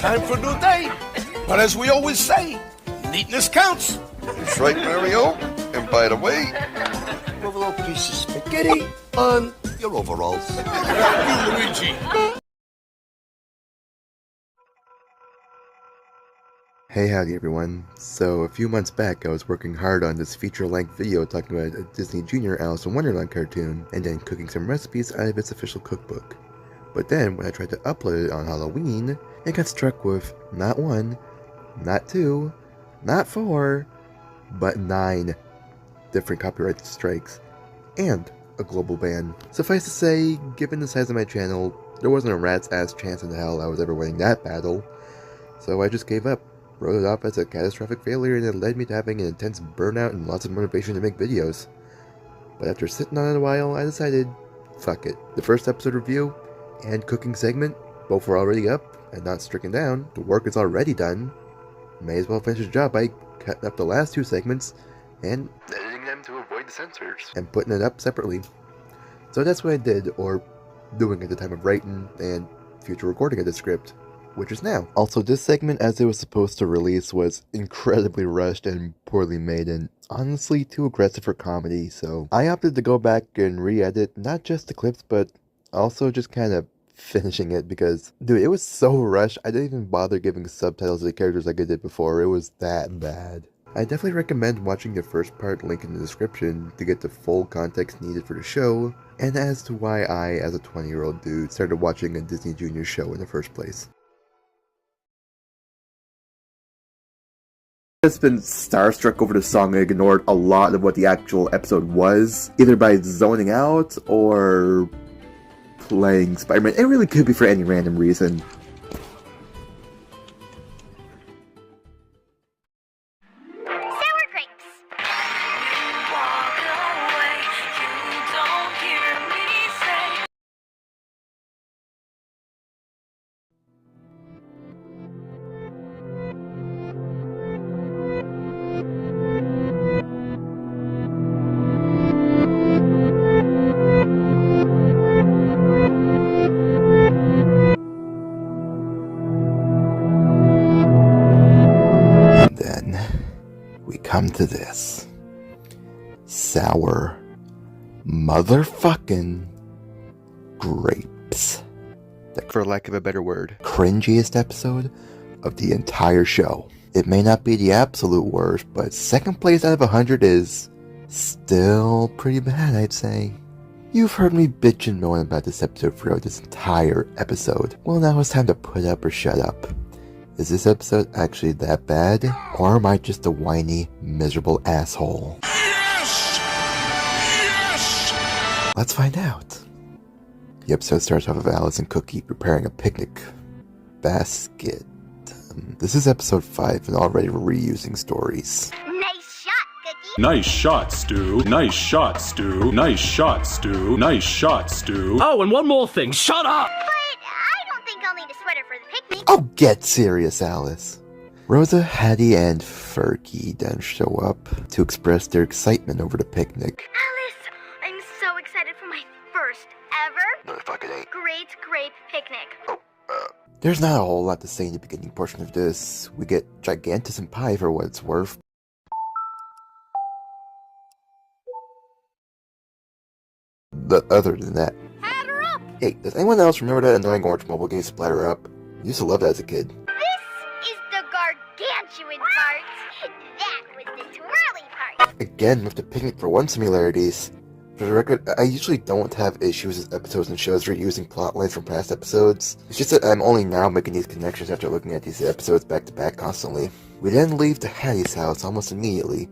time for a new day. But as we always say, neatness counts. That's right, Mario. And by the way, You have a little piece of spaghetti on your overalls. Thank you, Luigi. Hey, howdy everyone. So, a few months back I was working hard on this feature-length video talking about a Disney Junior Alice in Wonderland cartoon, and then cooking some recipes out of its official cookbook. But then, when I tried to upload it on Halloween, it got struck with not 1, not 2, not 4, but 9 different copyright strikes, and a global ban. Suffice to say, given the size of my channel, there wasn't a rat's ass chance in hell I was ever winning that battle, so I just gave up. Wrote it off as a catastrophic failure, and it led me to having an intense burnout and lots of motivation to make videos. But after sitting on it a while, I decided, fuck it. The first episode review and cooking segment, both were already up and not stricken down. The work is already done. May as well finish the job by cutting up the last 2 segments and editing them to avoid the censors and putting it up separately. So that's what I did, or doing at the time of writing and future recording of the script, which is now. Also, this segment, as it was supposed to release, was incredibly rushed and poorly made, and honestly too aggressive for comedy, so I opted to go back and re-edit not just the clips, but also just kind of finishing it, because, dude, it was so rushed, I didn't even bother giving subtitles to the characters like I did before. It was that bad. I definitely recommend watching the first part, link in the description, to get the full context needed for the show, and as to why I, as a 20-year-old dude, started watching a Disney Junior show in the first place. I've been starstruck over the song and ignored a lot of what the actual episode was, either by zoning out or playing Spider-Man. It really could be for any random reason. Sour grapes. Then we come to this sour motherfucking grapes. For lack of a better word, cringiest episode of the entire show. It may not be the absolute worst, but second place out of 100 is still pretty bad, I'd say. You've heard me bitch and moan about this episode throughout this entire episode. Well, now it's time to put up or shut up. Is this episode actually that bad? Or am I just a whiny, miserable asshole? Yes! Yes! Let's find out. The episode starts off with Alice and Cookie preparing a picnic basket. This is episode 5 and already we're reusing stories. Nice shot, Cookie. Nice shot, Stu. Nice shot, Stu. Nice shot, Stu. Nice shot, Stu. Oh, and one more thing. Shut up! But I don't think I'll need a sweater for the picnic. Oh, get serious, Alice. Rosa, Hattie, and Fergie then show up to express their excitement over the picnic. Alice, I'm so excited for my first ever No, fuck it ain't. Great Grape Picnic. There's not a whole lot to say in the beginning portion of this. We get gigantism pie for what it's worth. But other than that... Add her up. Hey, does anyone else remember that annoying orange mobile game Splatter Up? I used to love that as a kid. This is the gargantuan part. That was the twirly part. Again, with the picnic for one similarities. For the record, I usually don't have issues with episodes and shows reusing plot lines from past episodes. It's just that I'm only now making these connections after looking at these episodes back to back constantly. We then leave to Hattie's house almost immediately.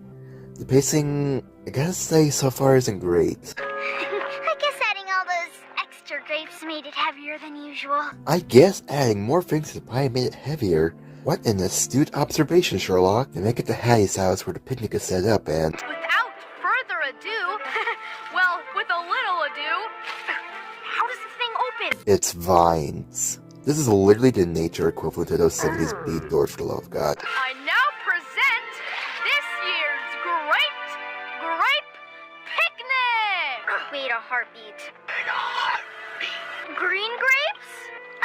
The pacing, I gotta say, so far isn't great. I guess adding all those extra grapes made it heavier than usual. I guess adding more things to the pie made it heavier. What an astute observation, Sherlock. They make it to Hattie's house where the picnic is set up and... Without further ado, well, with a little ado, how does the thing open? It's vines. This is literally the nature equivalent to those 70s bead doors, for the love of God. I now present this year's Great Grape Picnic! Wait a heartbeat. Green grapes?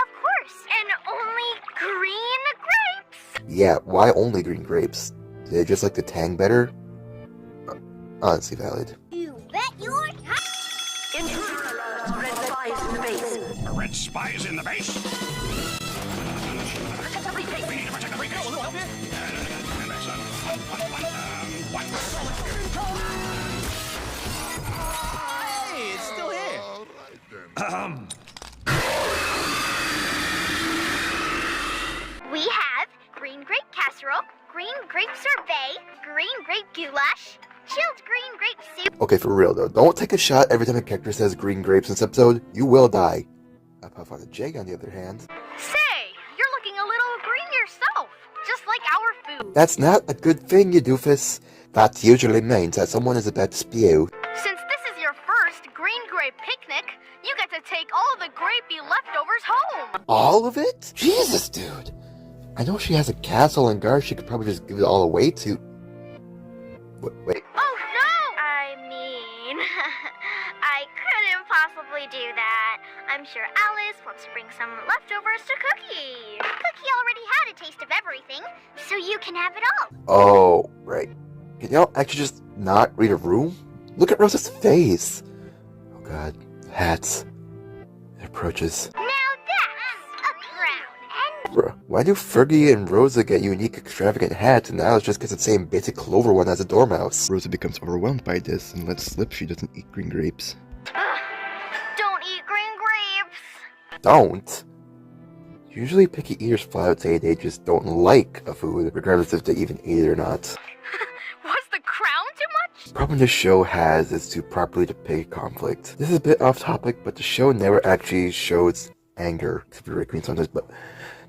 Of course. And only green Yeah, why only green grapes? Do they just like the tang better? Honestly valid. You bet your Intruder alert! Red spies in the base. Red spies in the base. Protect the briefcase. We need to protect the briefcase. Hey, it's still here. We have green grape casserole, green grape sorbet, green grape goulash, chilled green grape soup. Okay, for real though, don't take a shot every time a character says green grapes in this episode. You will die. Puff on the Jig, on the other hand. Say, you're looking a little green yourself, just like our food. That's not a good thing, you doofus. That usually means that someone is about to spew. Since this is your first green grape picnic, you get to take all of the grapey leftovers home. All of it? Jesus, dude. I know she has a castle and guards she could probably just give it all away to. Wait. Oh no! I mean, I couldn't possibly do that. I'm sure Alice wants to bring some leftovers to Cookie. Cookie already had a taste of everything, so you can have it all. Oh, right. Can y'all actually just not read a room? Look at Rosa's face. Oh god. Hats. It approaches. Now that's a crown. And Bruh, why do Fergie and Rosa get unique, extravagant hats and Alice just gets the same basic clover one as a dormouse? Rosa becomes overwhelmed by this and lets slip she doesn't eat green grapes. don't eat green grapes. Don't? Usually picky eaters flat out say they just don't like a food, regardless if they even eat it or not. Was the crown too much? The problem this show has is to properly depict conflict. This is a bit off topic, but the show never actually shows anger, except for Red Queen sometimes, but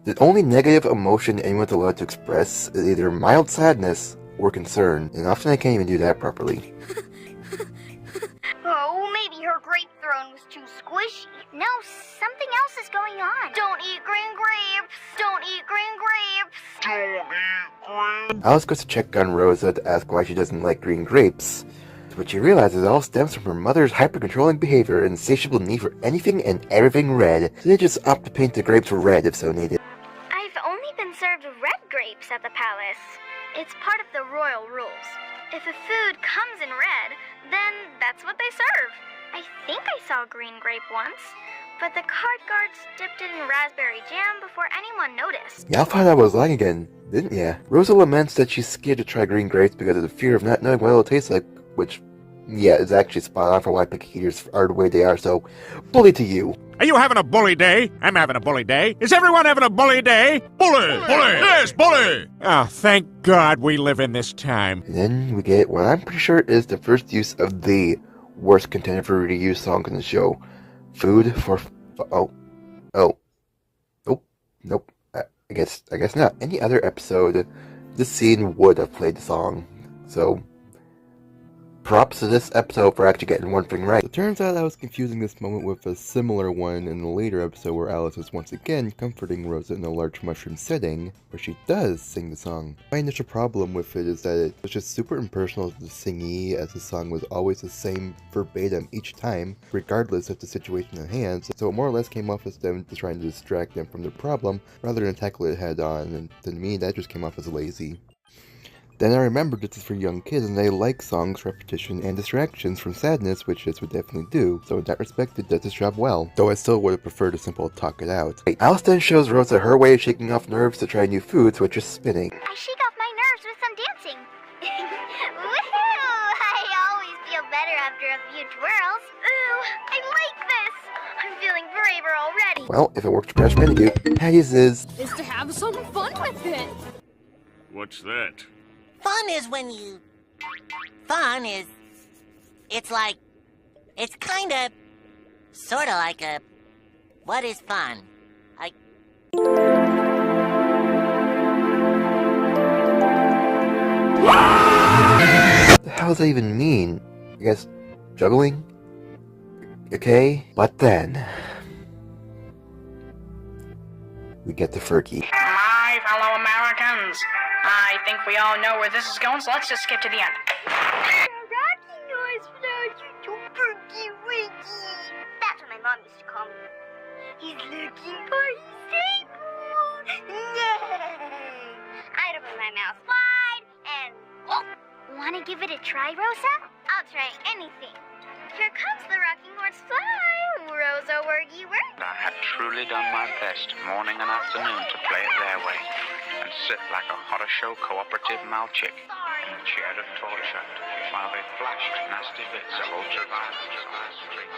the only negative emotion anyone's allowed to express is either mild sadness or concern, and often I can't even do that properly. Oh, maybe her grape throne was too squishy. No, something else is going on. Don't eat green grapes. Don't eat green grapes. Alice goes to check on Rosa to ask why she doesn't like green grapes, to which she realizes it all stems from her mother's hyper-controlling behavior and insatiable need for anything and everything red, so they just opt to paint the grapes red if so needed. I've only been served red grapes at the palace. It's part of the royal rules. If a food comes in red, then that's what they serve. I think I saw green grape once, but the card guards dipped it in raspberry jam before anyone noticed. Y'all thought I was lying again, didn't ya? Rosa laments that she's scared to try green grapes because of the fear of not knowing what it'll taste like, which, yeah, is actually spot on for why picky eaters are the way they are, so bully to you. Are you having a bully day? I'm having a bully day. Is everyone having a bully day? Bully! Bully! Yes, bully! Oh, thank God we live in this time. And then we get what I'm pretty sure is the first use of the worst contender for reuse song in the show. Food for... Nope. I guess not. Any other episode, this scene would have played the song. So, props to this episode for actually getting one thing right. It turns out I was confusing this moment with a similar one in the later episode where Alice is once again comforting Rosa in a large mushroom setting, where she does sing the song. My initial problem with it is that it was just super impersonal to the singee, as the song was always the same verbatim each time, regardless of the situation at hand, so it more or less came off as them just trying to distract them from their problem, rather than tackle it head on, and to me that just came off as lazy. Then I remembered this is for young kids and they like songs, repetition, and distractions from sadness, which this would definitely do, so in that respect it does its job well, though I still would have preferred a simple talk it out. Alice then shows Rosa her way of shaking off nerves to try new foods, which is spinning. I shake off my nerves with some dancing. Woohoo! I always feel better after a few twirls. Ooh, I like this. I'm feeling braver already. Well, if it works for Crash Bandicoot, Haze is To have some fun with it. What's that? Fun is when you... Fun is... It's like... It's kinda... Sorta like a... What is fun? What the hell does that even mean? I guess juggling? Okay, but then we get to Fergie. Hi, fellow Americans. I think we all know where this is going, so let's just skip to the end. Rocky noise without you to Perky Wiggy. That's what my mom used to call me. He's looking for his table. No. my mouth wide and... Oh. Wanna give it a try, Rosa? I'll try anything. Here comes the rocking horse fly, Rosa Wergy Werg. I have truly done my best morning and afternoon to play it their way and sit like a horror show cooperative malchick in the chair of torture while they flashed nasty bits of ultraviolet on the street.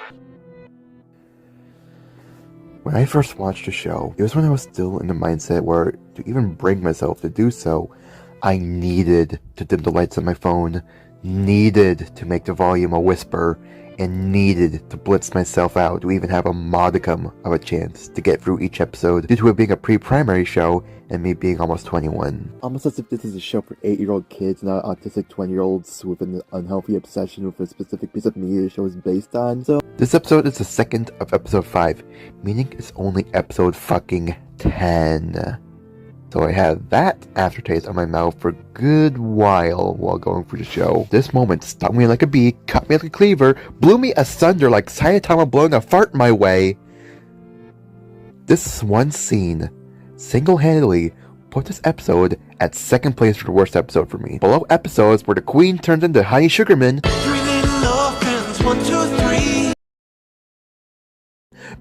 When I first watched the show, it was when I was still in the mindset where to even bring myself to do so, I needed to dim the lights on my phone, needed to make the volume a whisper, and needed to blitz myself out to even have a modicum of a chance to get through each episode due to it being a pre-primary show and me being almost 21. Almost as if this is a show for 8-year-old kids, not autistic 20-year-olds with an unhealthy obsession with a specific piece of media the show is based on. So, this episode is the second of episode 5, meaning it's only episode fucking 10. So I had that aftertaste on my mouth for a good while going through the show. This moment stung me like a bee, cut me like a cleaver, blew me asunder like Saitama blowing a fart my way. This one scene single-handedly put this episode at second place for the worst episode for me. Below episodes where the queen turns into Honey Sugarman. 3 little orphans, 1, 2, 3.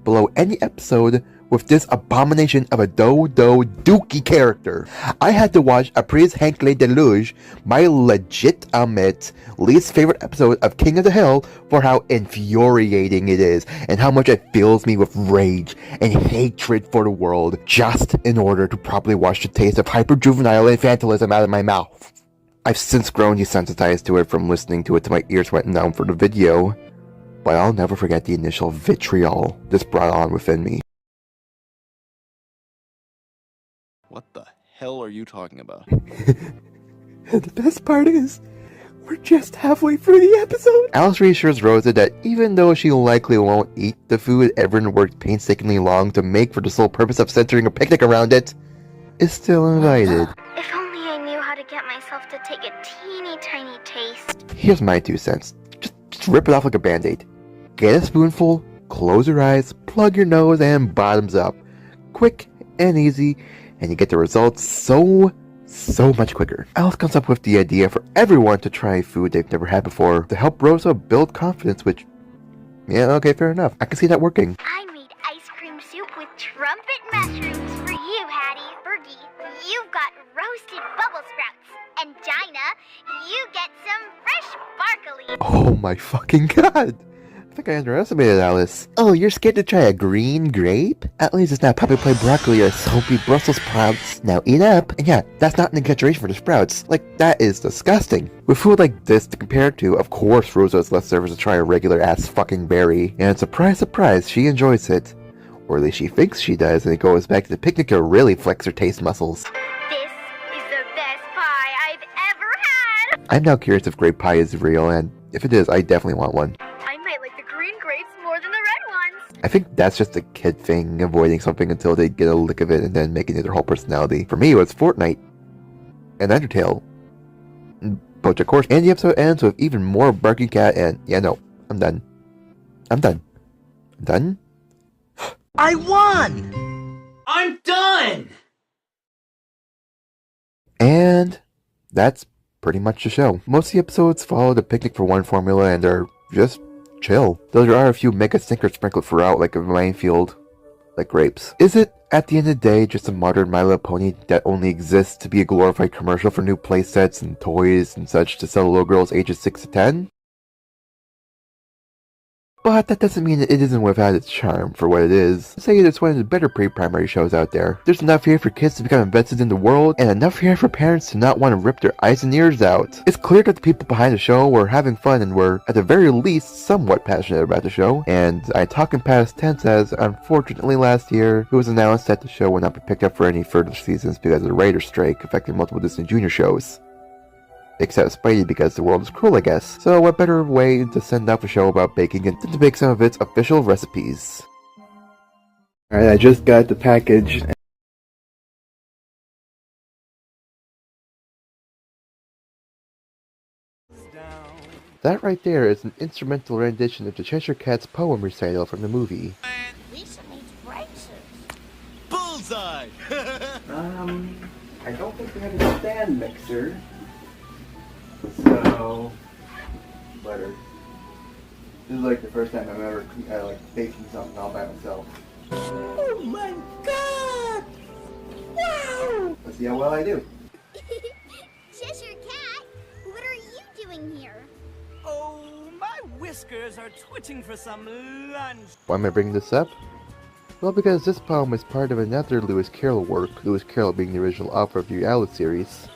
Below any episode with this abomination of a Dookie character. I had to watch Apres Hank Le Deluge, my legitimate least favorite episode of King of the Hill, for how infuriating it is, and how much it fills me with rage and hatred for the world, just in order to properly wash the taste of hyper-juvenile infantilism out of my mouth. I've since grown desensitized to it from listening to it till my ears went numb for the video, but I'll never forget the initial vitriol this brought on within me. What the hell are you talking about? And the best part is, we're just halfway through the episode. Alice reassures Rosa that even though she likely won't eat the food everyone worked painstakingly long to make for the sole purpose of centering a picnic around it, is still invited. If only I knew how to get myself to take a teeny tiny taste. Here's my 2 cents. Just rip it off like a band-aid. Get a spoonful, close your eyes, plug your nose, and bottoms up. Quick and easy, and you get the results so much quicker. Alice comes up with the idea for everyone to try food they've never had before to help Rosa build confidence, which, yeah, okay, fair enough. I can see that working. I made ice cream soup with trumpet mushrooms for you, Hattie. Bergie, you've got roasted bubble sprouts. And Dinah, you get some fresh sparkly. Oh my fucking god! I think I underestimated Alice. Oh, you're scared to try a green grape? At least it's not puppy play broccoli or soapy Brussels sprouts. Now eat up. And yeah, that's not an exaggeration for the sprouts. Like, that is disgusting. With food like this to compare it to, of course Rosa is less nervous to try a regular ass fucking berry. And surprise, surprise, she enjoys it. Or at least she thinks she does, and it goes back to the picnic to really flex her taste muscles. This is the best pie I've ever had! I'm now curious if grape pie is real, and if it is, I definitely want one. I might like the green grapes more than the red ones. I think that's just a kid thing, avoiding something until they get a lick of it and then making it their whole personality. For me, it was Fortnite and Undertale. BoJack Horseman. And the episode ends with even more barking cat and, yeah, no, I'm done. I'm done. I'm done? I won! I'm done! And that's pretty much the show. Most of the episodes follow the picnic for one formula and are just chill. Though there are a few mega stinkers sprinkled throughout like a minefield, like grapes. Is it, at the end of the day, just a modern My Little Pony that only exists to be a glorified commercial for new playsets and toys and such to sell little girls ages 6 to 10? But that doesn't mean that it isn't without its charm for what it is. I'd say it's one of the better pre-primary shows out there. There's enough here for kids to become invested in the world, and enough here for parents to not want to rip their eyes and ears out. It's clear that the people behind the show were having fun and were, at the very least, somewhat passionate about the show. And I talk in past tense as, unfortunately last year, it was announced that the show would not be picked up for any further seasons because of the writer's strike affecting multiple Disney Junior shows. Except Spidey because the world is cruel, I guess. So what better way to send off a show about baking than to make some of its official recipes. Alright, I just got the package. That right there is an instrumental rendition of the Cheshire Cat's poem recital from the movie. Bullseye! I don't think we have a stand mixer. So, butter. This is like the first time I'm ever like baking something all by myself. Oh my god! Wow! Let's see how well I do. Cheshire Cat, what are you doing here? Oh, my whiskers are twitching for some lunch. Why am I bringing this up? Well, because this poem is part of another Lewis Carroll work, Lewis Carroll being the original author of the Alice series.